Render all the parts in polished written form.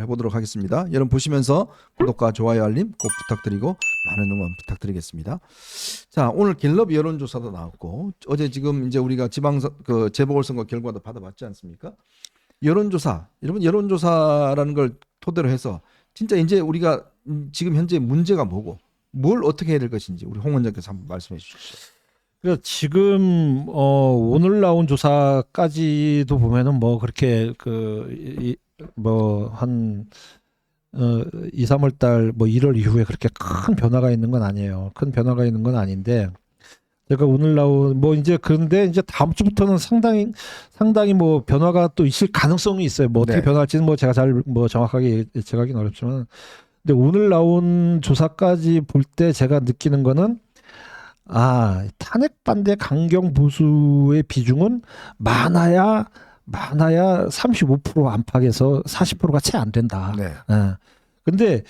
해보도록 하겠습니다. 여러분 보시면서 구독과 좋아요 알림 꼭 부탁드리고 많은 응원 부탁드리겠습니다. 자, 오늘 갤럽 여론조사도 나왔고 어제 지금 이제 우리가 그 재보궐선거 결과도 받아봤지 않습니까? 여론조사, 여러분 여론조사라는 걸 토대로 해서 진짜 이제 우리가 지금 현재 문제가 뭐고 뭘 어떻게 해야 될 것인지 우리 홍 원장께서 한번 말씀해 주십시오. 그래서 지금 오늘 나온 조사까지도 보면은 뭐 그렇게 한 2, 3월 달 뭐 1월 이후에 그렇게 큰 변화가 있는 건 아니에요. 큰 변화가 있는 건 아닌데 제가 오늘 나온 뭐 이제 그런데 이제 다음 주부터는 상당히 뭐 변화가 또 있을 가능성이 있어요. 뭐 어떻게 네. 변할지는 뭐 제가 잘 뭐 정확하게 예측하기는 어렵지만 근데 오늘 나온 조사까지 볼 때 제가 느끼는 거는 탄핵 반대 강경 보수의 비중은 많아야 35% 안팎에서 40%가 채 안 된다. 네. 근데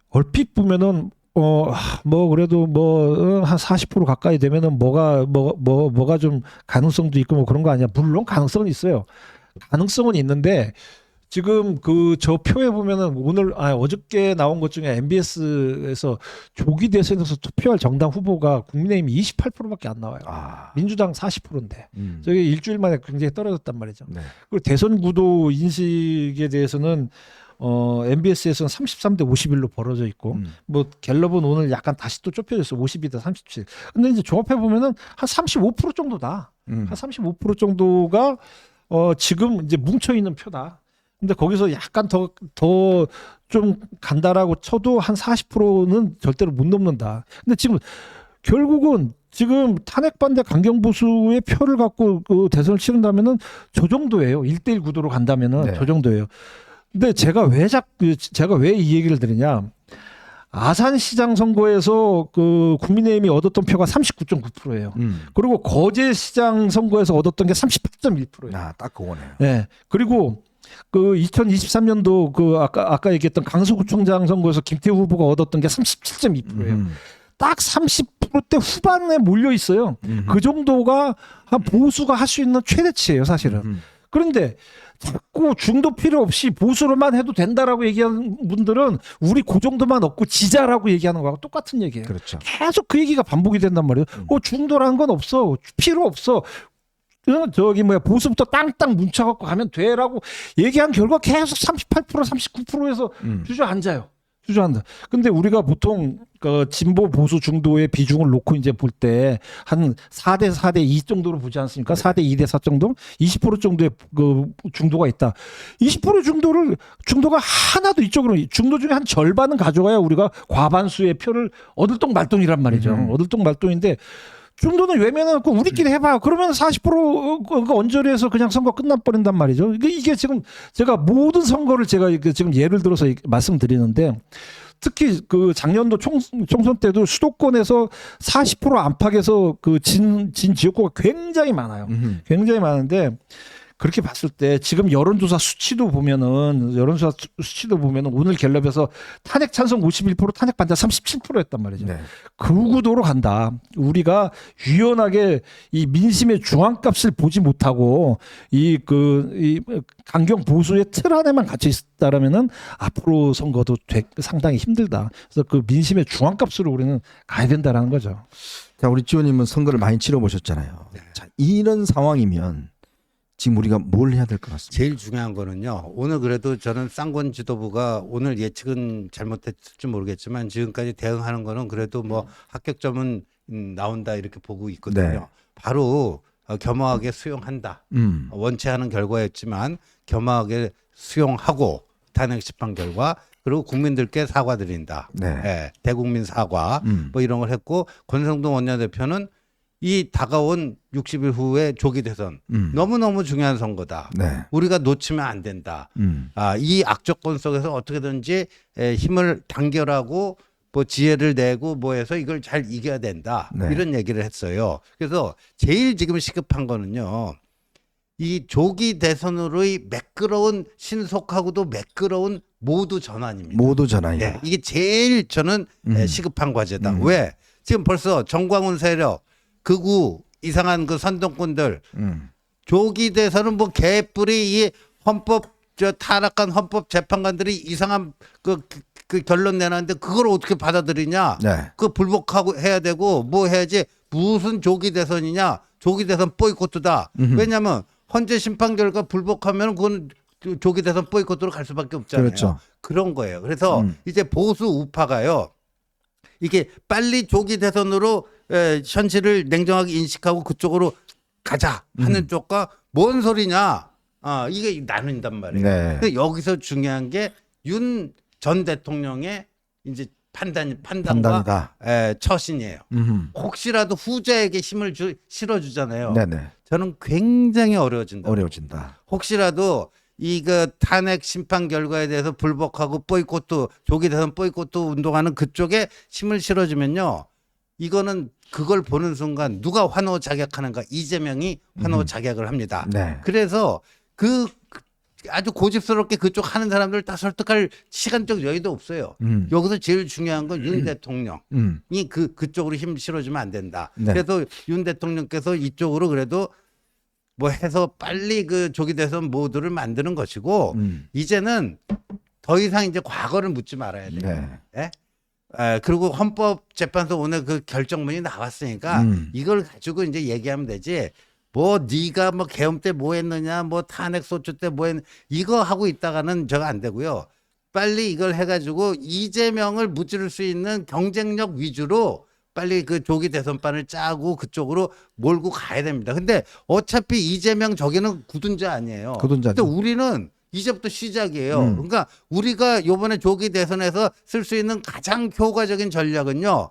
얼핏 보면은 뭐 그래도 뭐 한 40% 가까이 되면은 뭐가 좀 가능성도 있고 뭐 그런 거 아니야. 물론 가능성은 있어요. 가능성은 있는데 지금 저 표에 보면은 어저께 나온 것 중에 MBS에서 조기 대선에서 투표할 정당 후보가 국민의힘이 28%밖에 안 나와요. 민주당 40%인데 저게 일주일 만에 굉장히 떨어졌단 말이죠. 네. 그리고 대선 구도 인식에 대해서는 MBS에서는 33대 51로 벌어져 있고 뭐 갤럽은 오늘 약간 다시 또 좁혀졌어. 52대 37. 근데 이제 종합해 보면은 한 35% 정도다. 한 35% 정도가 지금 이제 뭉쳐 있는 표다. 근데 거기서 약간 더 좀 간다라고 쳐도 한 40%는 절대로 못 넘는다. 근데 지금 결국은 지금 탄핵 반대 강경 보수의 표를 갖고 대선을 치른다면은 저 정도예요. 1대1 구도로 간다면은 네. 저 정도예요. 근데 제가 왜 이 얘기를 드리냐? 아산시장 선거에서 국민의힘이 얻었던 표가 39.9%예요. 그리고 거제시장 선거에서 얻었던 게 38.1%예요. 딱 그거네요. 네. 그리고 2023년도 아까 얘기했던 강서구청장 선거에서 김태우 후보가 얻었던 게 37.2%예요. 딱 30%대 후반에 몰려 있어요. 그 정도가 한 보수가 할 수 있는 최대치예요, 사실은. 그런데 자꾸 중도 필요 없이 보수로만 해도 된다라고 얘기하는 분들은 우리 그 정도만 얻고 지자라고 얘기하는 거하고 똑같은 얘기예요. 그렇죠. 계속 그 얘기가 반복이 된단 말이에요. 중도라는 건 없어. 필요 없어. 보수부터 땅땅 뭉쳐갖고 가면 돼라고 얘기한 결과 계속 38% 39%에서 주저앉아요. 주저앉아. 근데 우리가 보통 진보 보수 중도의 비중을 놓고 이제 볼 때 한 4대 4대 2 정도로 보지 않습니까? 4대 2대 4 정도? 20% 정도의 중도가 있다. 20% 중도가 하나도 이쪽으로 중도 중에 한 절반은 가져가야 우리가 과반수의 표를 얻을 똥 말똥이란 말이죠. 얻을 똥 말똥인데 중도는 외면해놓고 우리끼리 해봐. 그러면 40% 언저리에서 그냥 선거 끝나버린단 말이죠. 이게 지금 제가 모든 선거를 제가 지금 예를 들어서 말씀드리는데 특히 작년도 총선 때도 수도권에서 40% 안팎에서 진 지역구가 굉장히 많아요. 굉장히 많은데 그렇게 봤을 때 지금 여론조사 수치도 보면은 오늘 갤럽에서 탄핵 찬성 51% 탄핵 반대 37%였단 말이죠. 네. 그 구도로 간다. 우리가 유연하게 이 민심의 중앙값을 보지 못하고 이 강경 보수의 틀 안에만 갇혀 있다라면은 앞으로 선거도 상당히 힘들다. 그래서 그 민심의 중앙값으로 우리는 가야 된다라는 거죠. 자, 우리 지원님은 선거를 많이 치러보셨잖아요. 네. 자, 이런 상황이면 지금 우리가 뭘 해야 될 것 같습니다. 제일 중요한 거는요. 오늘 그래도 저는 쌍권 지도부가 오늘 예측은 잘못했을지 모르겠지만 지금까지 대응하는 거는 그래도 뭐 합격점은 나온다 이렇게 보고 있거든요. 네. 바로 겸허하게 수용한다. 원치 않은 결과였지만 겸허하게 수용하고 탄핵 심판 결과 그리고 국민들께 사과드린다. 네. 네, 대국민 사과 뭐 이런 걸 했고 권성동 원내대표는 이 다가온 60일 후에 조기 대선 너무너무 중요한 선거다. 네. 우리가 놓치면 안 된다. 이 악조건 속에서 어떻게든지 힘을 단결하고 뭐 지혜를 내고 뭐 해서 이걸 잘 이겨야 된다. 네. 이런 얘기를 했어요. 그래서 제일 지금 시급한 거는요. 이 조기 대선으로의 매끄러운 신속하고도 매끄러운 모두 전환입니다. 모두 전환이요. 네, 이게 제일 저는 시급한 과제다. 왜? 지금 벌써 정광훈 세력 극우 이상한 선동꾼들 조기 대선은 뭐 개뿔이 이 헌법 저 타락한 헌법 재판관들이 이상한 그 결론 내놨는데 그걸 어떻게 받아들이냐? 네. 그 불복하고 해야 되고 뭐 해야지 무슨 조기 대선이냐? 조기 대선 보이콧이다. 왜냐하면 헌재 심판 결과 불복하면 그건 조기 대선 보이콧으로 갈 수밖에 없잖아요. 그렇죠. 그런 거예요. 그래서 이제 보수 우파가요. 이게 빨리 조기 대선으로 현실을 냉정하게 인식하고 그쪽으로 가자 하는 쪽과 뭔 소리냐? 이게 나눈단 말이에요. 네. 근데 여기서 중요한 게 윤 전 대통령의 이제 판단과 판단이다. 처신이에요. 혹시라도 후자에게 힘을 실어주잖아요. 네네. 저는 굉장히 어려워진다. 어려워진다. 혹시라도 이거 탄핵 심판 결과에 대해서 불복하고 보이콧도 조기 대선 보이콧도 운동하는 그쪽에 힘을 실어주면요. 이거는 그걸 보는 순간 누가 환호 자격하는가? 이재명이 환호 자격을 합니다. 네. 그래서 그 아주 고집스럽게 그쪽 하는 사람들 다 설득할 시간적 여유도 없어요. 여기서 제일 중요한 건 윤 대통령이 그쪽으로 힘 실어주면 안 된다. 네. 그래서 윤 대통령께서 이쪽으로 그래도 뭐 해서 빨리 그 조기 대선 모드를 만드는 것이고 이제는 더 이상 이제 과거를 묻지 말아야 돼요. 네. 예? 그리고 헌법재판소 오늘 그 결정문이 나왔으니까 이걸 가지고 이제 얘기하면 되지. 뭐 네가 뭐 계엄 때 뭐 했느냐, 뭐 탄핵 소추 때 뭐 했느냐 이거 하고 있다가는 저거 안 되고요. 빨리 이걸 해가지고 이재명을 무찌를 수 있는 경쟁력 위주로 빨리 그 조기 대선판을 짜고 그쪽으로 몰고 가야 됩니다. 근데 어차피 이재명 저기는 굳은 자 아니에요. 굳은 자죠. 근데 우리는 이제부터 시작이에요. 그러니까 우리가 이번에 조기 대선에서 쓸 수 있는 가장 효과적인 전략은요.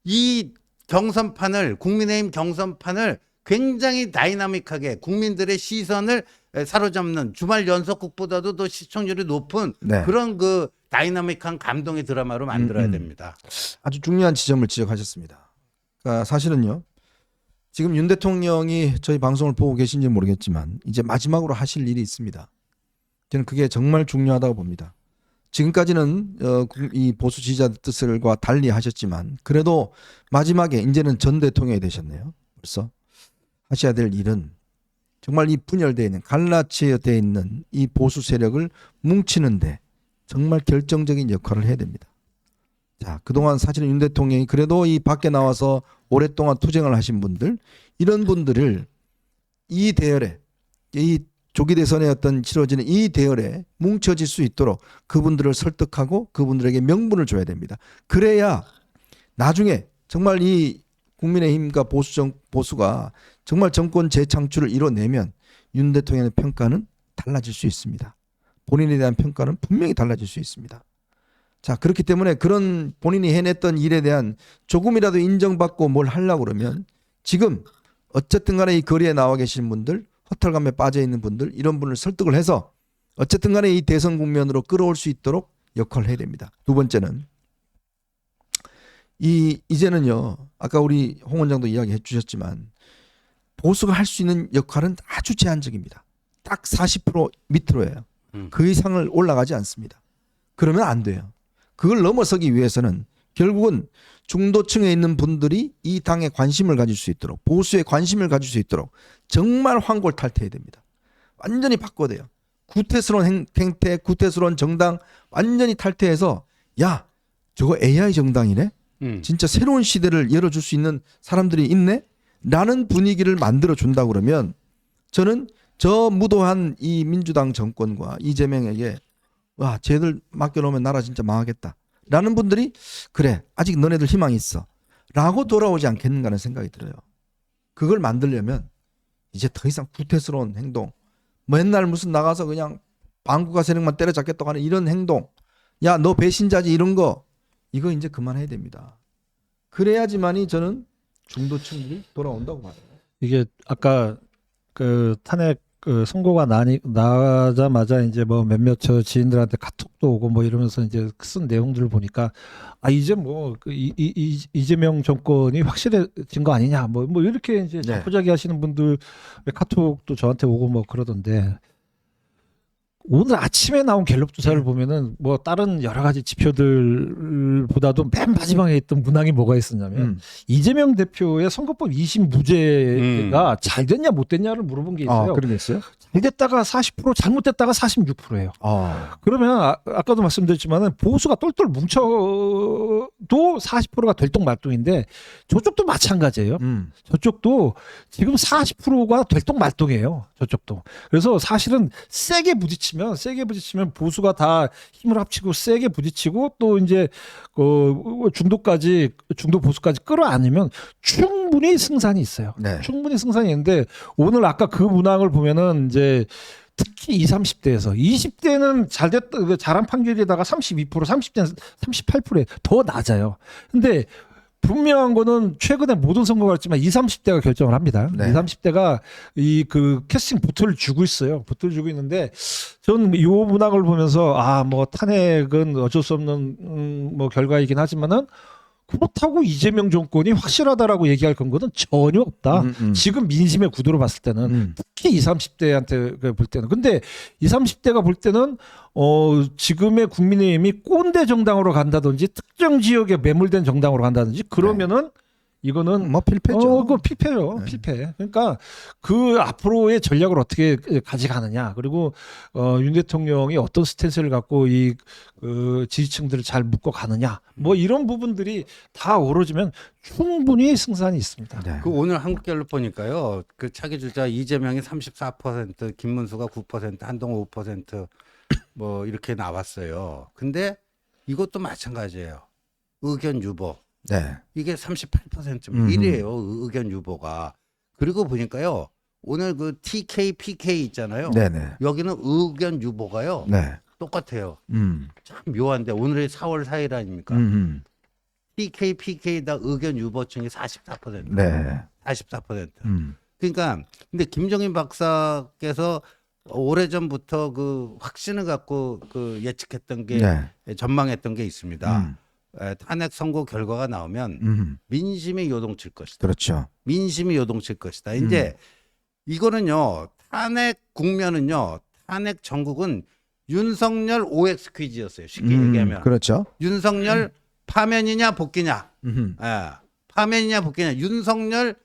이 경선판을 국민의힘 경선판을 굉장히 다이나믹하게 국민들의 시선을 사로잡는 주말 연속극보다도 더 시청률이 높은 네. 그런 그 다이나믹한 감동의 드라마로 만들어야 됩니다. 아주 중요한 지점을 지적하셨습니다. 그러니까 사실은요. 지금 윤 대통령이 저희 방송을 보고 계신지 모르겠지만 이제 마지막으로 하실 일이 있습니다. 저는 그게 정말 중요하다고 봅니다. 지금까지는 이 보수 지지자들 뜻을과 달리 하셨지만 그래도 마지막에 이제는 전 대통령이 되셨네요. 벌써 하셔야 될 일은 정말 이 분열되어 있는 갈라치되어 있는 이 보수 세력을 뭉치는데 정말 결정적인 역할을 해야 됩니다. 자, 그동안 사실은 윤 대통령이 그래도 이 밖에 나와서 오랫동안 투쟁을 하신 분들 이런 분들을 이 대열에 이 조기 대선에 어떤 치러지는 이 대열에 뭉쳐질 수 있도록 그분들을 설득하고 그분들에게 명분을 줘야 됩니다. 그래야 나중에 정말 이 국민의힘과 보수가 정말 정권 재창출을 이뤄내면 윤 대통령의 평가는 달라질 수 있습니다. 본인에 대한 평가는 분명히 달라질 수 있습니다. 자, 그렇기 때문에 그런 본인이 해냈던 일에 대한 조금이라도 인정받고 뭘 하려고 그러면 지금 어쨌든 간에 이 거리에 나와 계신 분들 허탈감에 빠져 있는 분들 이런 분을 설득을 해서 어쨌든 간에 이 대선 국면으로 끌어올 수 있도록 역할을 해야 됩니다. 두 번째는 이제는요. 아까 우리 홍 원장도 이야기해 주셨지만 보수가 할 수 있는 역할은 아주 제한적입니다. 딱 40% 밑으로예요. 그 이상을 올라가지 않습니다. 그러면 안 돼요. 그걸 넘어서기 위해서는 결국은 중도층에 있는 분들이 이 당에 관심을 가질 수 있도록 보수에 관심을 가질 수 있도록 정말 환골탈태해야 됩니다. 완전히 바꿔야 돼요. 구태스러운 행태, 구태스러운 정당 완전히 탈퇴해서 야 저거 AI 정당이네? 진짜 새로운 시대를 열어줄 수 있는 사람들이 있네? 라는 분위기를 만들어준다 그러면 저는 저 무도한 이 민주당 정권과 이재명에게 와 쟤들 맡겨놓으면 나라 진짜 망하겠다 라는 분들이 그래 아직 너네들 희망이 있어 라고 돌아오지 않겠는가 하는 생각이 들어요. 그걸 만들려면 이제 더 이상 구태스러운 행동 맨날 무슨 나가서 그냥 방구가 세력만 때려잡겠다고 하는 이런 행동 야 너 배신자지 이런 거 이거 이제 그만해야 됩니다. 그래야지만이 저는 중도층들이 돌아온다고 봐요. 이게 아까 그 탄핵 그 선고가 나자마자 이제 뭐 몇몇 저 지인들한테 카톡도 오고 뭐 이러면서 이제 쓴 내용들을 보니까 아 이제 뭐 그 이재명 정권이 확실해진 거 아니냐 뭐 이렇게 이제 자포자기 하시는 분들 카톡도 저한테 오고 뭐 그러던데 오늘 아침에 나온 갤럽 조사를 보면은 뭐 다른 여러 가지 지표들보다도 맨 마지막에 있던 문항이 뭐가 있었냐면 이재명 대표의 선거법 2심 무죄가 잘 됐냐 못 됐냐를 물어본 게 있어요. 그런 게 있어요? 잘 됐다가 40%, 잘못됐다가 46%예요. 그러면 아까도 말씀드렸지만은 보수가 똘똘 뭉쳐도 40%가 될똥말똥인데 저쪽도 마찬가지예요. 저쪽도 지금 40%가 될똥말똥이에요. 저쪽도. 그래서 사실은 세게 부딪히면 보수가 다 힘을 합치고 세게 부딪히고 또 이제 중도 보수까지 끌어안으면 충분히 승산이 있어요. 네. 충분히 승산이 있는데 오늘 아까 그 문항을 보면은 이제 특히 20, 30대에서 20대는 잘한 판결에다가 32%, 30대는 38%에 더 낮아요. 근데 분명한 거는 최근에 모든 선거가 그렇지만 20, 30대가 결정을 합니다. 네. 20, 30대가 그 캐스팅 보트를 주고 있어요. 보트를 주고 있는데 저는 이 문항을 보면서 뭐 탄핵은 어쩔 수 없는 뭐 결과이긴 하지만은 그렇다고 이재명 정권이 확실하다라고 얘기할 근거는 전혀 없다. 지금 민심의 구도로 봤을 때는 특히 20, 30대한테 볼 때는. 근데 20, 30대가 볼 때는 지금의 국민의힘이 꼰대 정당으로 간다든지 특정 지역에 매몰된 정당으로 간다든지 그러면은 이거는 뭐 필패죠. 그거 필패요. 네. 필패. 그러니까 그 앞으로의 전략을 어떻게 가져가느냐. 그리고 윤 대통령이 어떤 스탠스를 갖고 그 지지층들을 잘 묶어 가느냐. 뭐 이런 부분들이 다 어우러지면 충분히 승산이 있습니다. 네. 그 오늘 한국갤럽 보니까요. 그 차기 주자 이재명이 34%, 김문수가 9%, 한동훈 5% 이렇게 나왔어요. 근데 이것도 마찬가지예요. 의견 유보. 네. 이게 38%면 1이에요. 의견 유보가. 그리고 보니까요. 오늘 그 TK, PK 있잖아요. 네네. 여기는 의견 유보가요. 네. 똑같아요. 음. 참 묘한데 오늘이 4월 4일 아닙니까? TK, PK다 의견 유보층이 44%. 네. 44%. 그러니까 근데 김정인 박사께서 오래전부터 그 확신을 갖고 그 예측했던 게 네. 전망했던 게 있습니다. 탄핵 선고 결과가 나오면 민심이 요동칠 것이다. 그렇죠. 민심이 요동칠 것이다. 이제 이거는요. 탄핵 국면은요. 탄핵 전국은 윤석열 OX 퀴즈였어요. 쉽게 얘기하면. 그렇죠. 윤석열 파면이냐 복귀냐. 파면이냐 복귀냐. 윤석열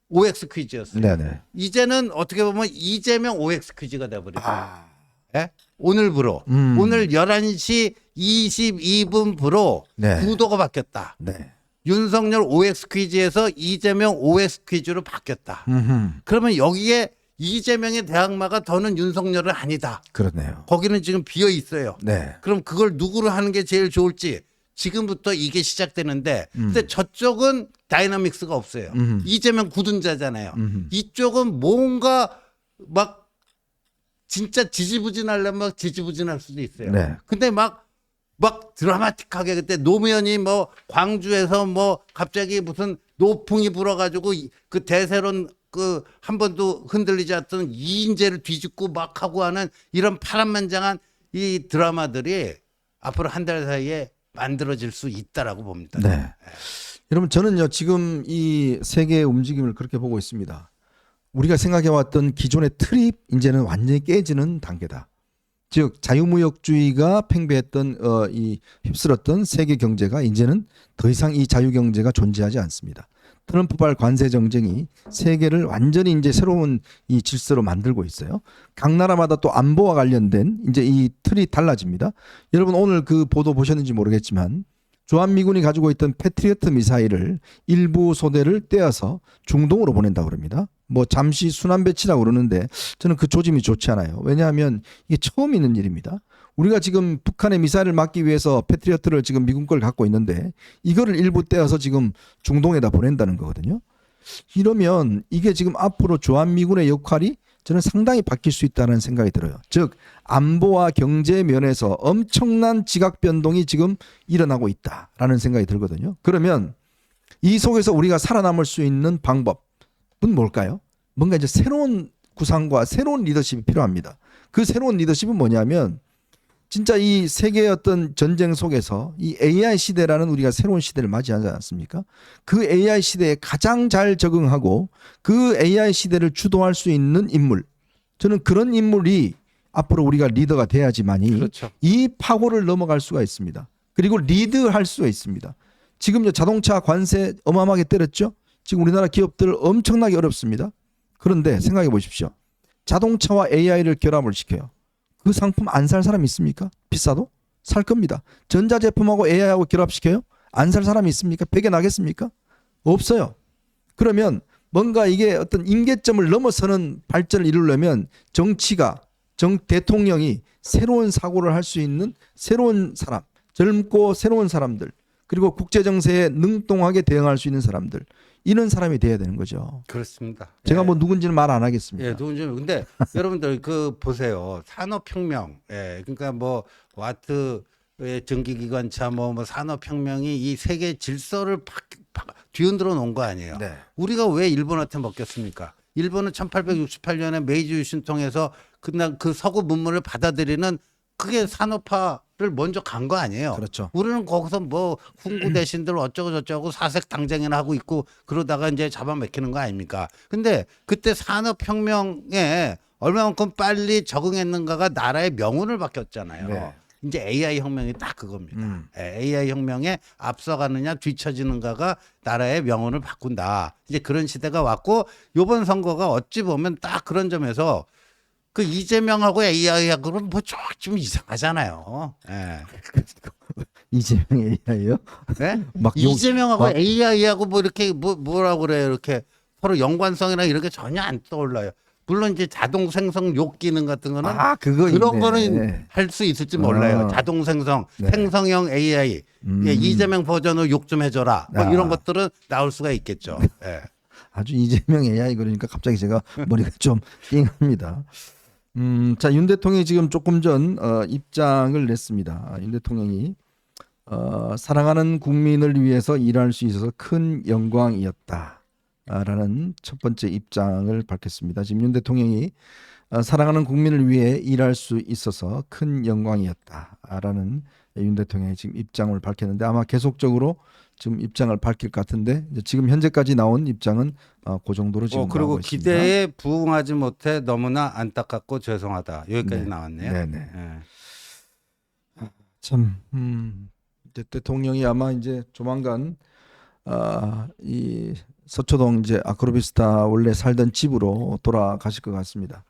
OX 퀴즈였어요. 네네. 이제는 어떻게 보면 이재명 OX 퀴즈가 돼버렸어요. 예? 오늘부로 오늘 11시 22분부로 네. 구도가 바뀌었다. 네. 윤석열 OX 퀴즈에서 이재명 OX 퀴즈로 바뀌었다. 그러면 여기에 이재명의 대항마가 더는 윤석열은 아니다. 그렇네요. 거기는 지금 비어 있어요. 네. 그럼 그걸 누구로 하는 게 제일 좋을지 지금부터 이게 시작되는데 근데 저쪽은 다이나믹스가 없어요. 이재명 굳은자잖아요. 이쪽은 뭔가 막 진짜 지지부진하려면 막 지지부진할 수도 있어요. 네. 근데 막 드라마틱하게 그때 노무현이 뭐 광주에서 뭐 갑자기 무슨 노풍이 불어가지고 그 대세론 그 한 번도 흔들리지 않던 이인재를 뒤집고 막 하고 하는 이런 파란만장한 이 드라마들이 앞으로 한 달 사이에 만들어질 수 있다라고 봅니다. 네. 여러분 저는요 지금 이 세계의 움직임을 그렇게 보고 있습니다. 우리가 생각해왔던 기존의 틀이 이제는 완전히 깨지는 단계다. 즉 자유무역주의가 팽배했던 이 휩쓸었던 세계 경제가 이제는 더 이상 이 자유경제가 존재하지 않습니다. 트럼프발 관세 정쟁이 세계를 완전히 이제 새로운 이 질서로 만들고 있어요. 각 나라마다 또 안보와 관련된 이제 이 틀이 달라집니다. 여러분 오늘 그 보도 보셨는지 모르겠지만 주한미군이 가지고 있던 패트리어트 미사일을 일부 소대를 떼어서 중동으로 보낸다고 그럽니다. 뭐 잠시 순환 배치라고 그러는데 저는 그 조짐이 좋지 않아요. 왜냐하면 이게 처음 있는 일입니다. 우리가 지금 북한의 미사일을 막기 위해서 패트리어트를 지금 미군 걸 갖고 있는데 이거를 일부 떼어서 지금 중동에다 보낸다는 거거든요. 이러면 이게 지금 앞으로 주한미군의 역할이 저는 상당히 바뀔 수 있다는 생각이 들어요. 즉 안보와 경제 면에서 엄청난 지각 변동이 지금 일어나고 있다라는 생각이 들거든요. 그러면 이 속에서 우리가 살아남을 수 있는 방법은 뭘까요? 뭔가 이제 새로운 구상과 새로운 리더십이 필요합니다. 그 새로운 리더십은 뭐냐면 진짜 이 세계의 어떤 전쟁 속에서 이 AI 시대라는 우리가 새로운 시대를 맞이하지 않습니까? 그 AI 시대에 가장 잘 적응하고 그 AI 시대를 주도할 수 있는 인물. 저는 그런 인물이 앞으로 우리가 리더가 돼야지만이 그렇죠. 이 파고를 넘어갈 수가 있습니다. 그리고 리드할 수가 있습니다. 지금 이제 자동차 관세 어마어마하게 때렸죠. 지금 우리나라 기업들 엄청나게 어렵습니다. 그런데 생각해 보십시오. 자동차와 AI를 결합을 시켜요. 그 상품 안 살 사람 있습니까? 비싸도? 살 겁니다. 전자제품하고 AI하고 결합시켜요? 안 살 사람이 있습니까? 베개 나겠습니까? 없어요. 그러면 뭔가 이게 어떤 임계점을 넘어서는 발전을 이루려면 정치가 대통령이 새로운 사고를 할 수 있는 새로운 사람, 젊고 새로운 사람들, 그리고 국제 정세에 능동하게 대응할 수 있는 사람들, 이런 사람이 돼야 되는 거죠. 그렇습니다. 제가 예. 뭐 누군지는 말 안 하겠습니다. 예, 누군지. 근데 여러분들 그 보세요. 산업혁명. 예, 그러니까 뭐 와트의 전기기관차 뭐 산업혁명이 이 세계 질서를 뒤흔들어 놓은 거 아니에요. 네. 우리가 왜 일본한테 먹겠습니까? 일본은 1868년에 메이지 유신 통해서 그 서구 문물을 받아들이는 그게 산업화를 먼저 간 거 아니에요. 그렇죠. 우리는 거기서 뭐 훈구 대신들 어쩌고 저쩌고 사색 당쟁이나 하고 있고 그러다가 이제 잡아먹히는 거 아닙니까? 근데 그때 산업혁명에 얼마만큼 빨리 적응했는가가 나라의 명운을 바뀌었잖아요. 네. 이제 AI 혁명이 딱 그겁니다. AI 혁명에 앞서가느냐 뒤처지는가가 나라의 명운을 바꾼다. 이제 그런 시대가 왔고 이번 선거가 어찌 보면 딱 그런 점에서 그 이재명하고 AI하고는 뭐 좀 이상하잖아요. 예. 이재명 AI요? 네? 막 이재명하고 막- AI하고 뭐 이렇게 뭐라고 그래요? 이렇게 서로 연관성이나 이런 게 전혀 안 떠올라요. 물론 이제 자동 생성 욕 기능 같은 거는 그거 그런 있네. 거는 할 수 있을지 몰라요. 아. 자동 생성, 네. 생성형 AI, 예, 이재명 버전으로 욕 좀 해줘라. 뭐 아. 이런 것들은 나올 수가 있겠죠. 예. 아주 이재명 AI 그러니까 갑자기 제가 머리가 좀 띵합니다. 자, 윤 대통령이 지금 조금 전 입장을 냈습니다. 윤 대통령이 사랑하는 국민을 위해서 일할 수 있어서 큰 영광이었다라는 첫 번째 입장을 밝혔습니다. 지금 윤 대통령이 사랑하는 국민을 위해 일할 수 있어서 큰 영광이었다라는 윤 대통령이 지금 입장을 밝혔는데 아마 계속적으로 지금 입장을 밝힐 것 같은데 이제 지금 현재까지 나온 입장은 그 정도로 지금 그리고 나오고 있습니다. 기대에 부응하지 못해 너무나 안타깝고 죄송하다. 여기까지 네. 나왔네요. 네네. 예. 참 이제 대통령이 아마 이제 조만간 이 서초동 이제 아크로비스타 원래 살던 집으로 돌아가실 것 같습니다.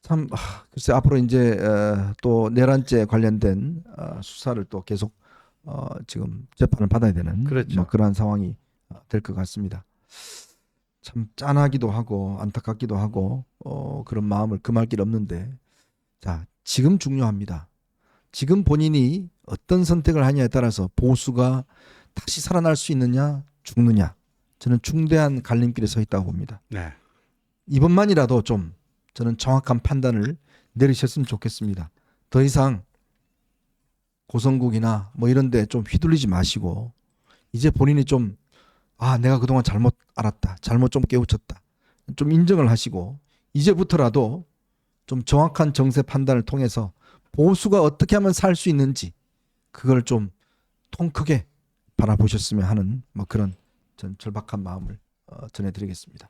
참 글쎄 앞으로 이제 또 내란죄 관련된 수사를 또 계속 지금 재판을 받아야 되는 그렇죠. 뭐 그러한 상황이 될 것 같습니다. 참 짠하기도 하고 안타깝기도 하고 그런 마음을 금할 길 없는데 자 지금 중요합니다. 지금 본인이 어떤 선택을 하냐에 따라서 보수가 다시 살아날 수 있느냐 죽느냐 저는 중대한 갈림길에 서 있다고 봅니다. 네. 이번만이라도 좀 저는 정확한 판단을 내리셨으면 좋겠습니다. 더 이상 고성국이나 뭐 이런 데 좀 휘둘리지 마시고 이제 본인이 좀 내가 그동안 잘못 알았다. 잘못 좀 깨우쳤다. 좀 인정을 하시고 이제부터라도 좀 정확한 정세 판단을 통해서 보수가 어떻게 하면 살 수 있는지 그걸 좀 통 크게 바라보셨으면 하는 뭐 그런 전 절박한 마음을 전해드리겠습니다.